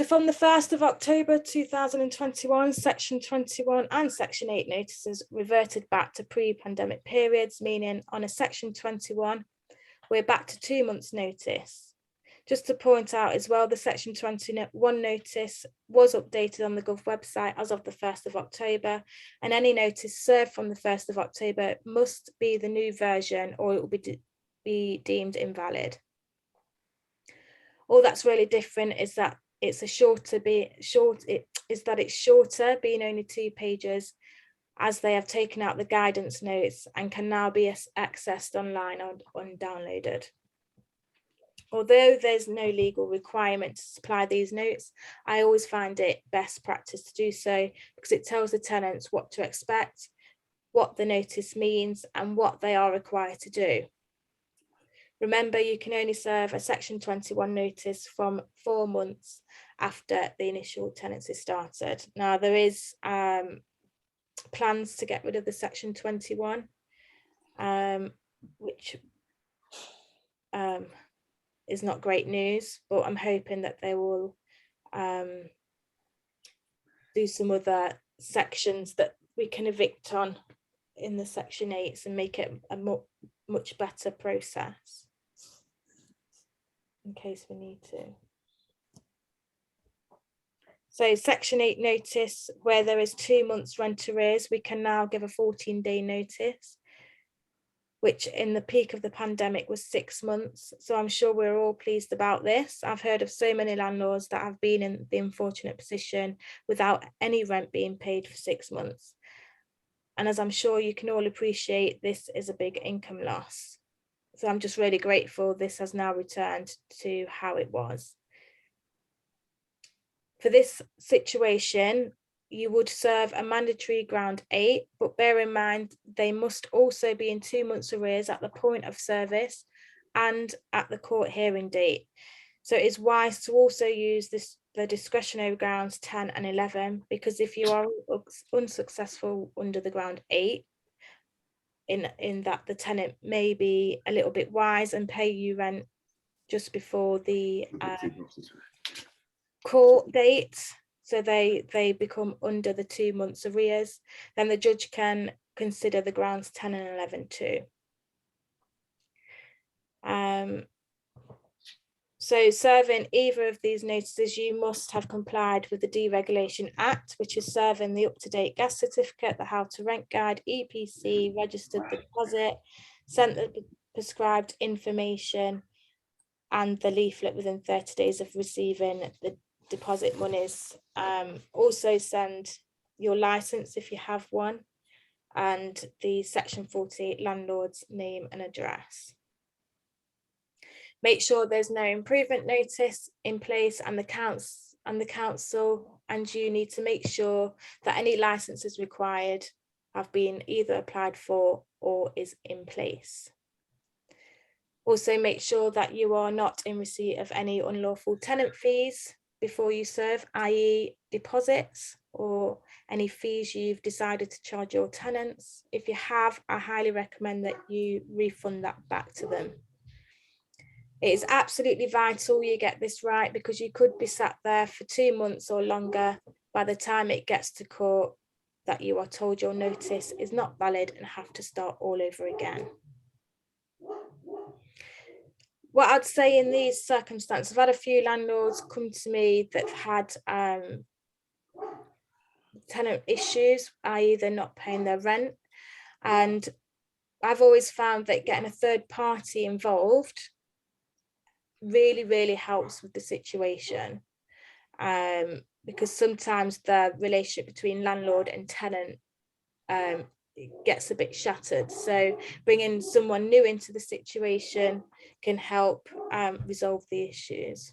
from the 1st of October 2021, Section 21 and Section 8 notices reverted back to pre-pandemic periods, meaning on a Section 21, we're back to 2 months notice. Just to point out as well, the Section 21 notice was updated on the Gov website as of the 1st of October, and any notice served from the 1st of October must be the new version or it will be deemed invalid. All that's really different is that it's shorter, being only 2 pages, as they have taken out the guidance notes and can now be accessed online or downloaded. Although there's no legal requirement to supply these notes, I always find it best practice to do so because it tells the tenants what to expect, what the notice means, and what they are required to do. Remember, you can only serve a Section 21 notice from 4 months after the initial tenancy started. Now, there is plans to get rid of the Section 21, which is not great news, but I'm hoping that they will do some other sections that we can evict on in the Section 8s and make it a much better process in case we need to. So Section 8 notice, where there is 2 months rent arrears, we can now give a 14-day notice, which in the peak of the pandemic was 6 months. So I'm sure we're all pleased about this. I've heard of so many landlords that have been in the unfortunate position without any rent being paid for 6 months. And as I'm sure you can all appreciate, this is a big income loss. So I'm just really grateful this has now returned to how it was. For this situation, you would serve a mandatory ground 8, but bear in mind they must also be in 2 months arrears at the point of service and at the court hearing date. So it's wise to also use the discretionary grounds 10 and 11, because if you are unsuccessful under the ground 8, in that the tenant may be a little bit wise and pay you rent just before the court date, so they become under the 2 months arrears, then the judge can consider the grounds 10 and 11 too. So serving either of these notices, you must have complied with the Deregulation Act, which is serving the up-to-date gas certificate, the How to Rent Guide, EPC, registered the deposit, sent the prescribed information, and the leaflet within 30 days of receiving the deposit monies. Also send your license if you have one, and the Section 48 landlord's name and address. Make sure there's no improvement notice in place, and the council and you need to make sure that any licenses required have been either applied for or is in place. Also make sure that you are not in receipt of any unlawful tenant fees before you serve, i.e. deposits or any fees you've decided to charge your tenants. If you have, I highly recommend that you refund that back to them. It is absolutely vital you get this right, because you could be sat there for 2 months or longer by the time it gets to court that you are told your notice is not valid and have to start all over again. What I'd say in these circumstances, I've had a few landlords come to me that had tenant issues, i.e. they're not paying their rent. And I've always found that getting a third party involved really, really helps with the situation. Because sometimes the relationship between landlord and tenant gets a bit shattered. So bringing someone new into the situation can help resolve the issues.